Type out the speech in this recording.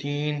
3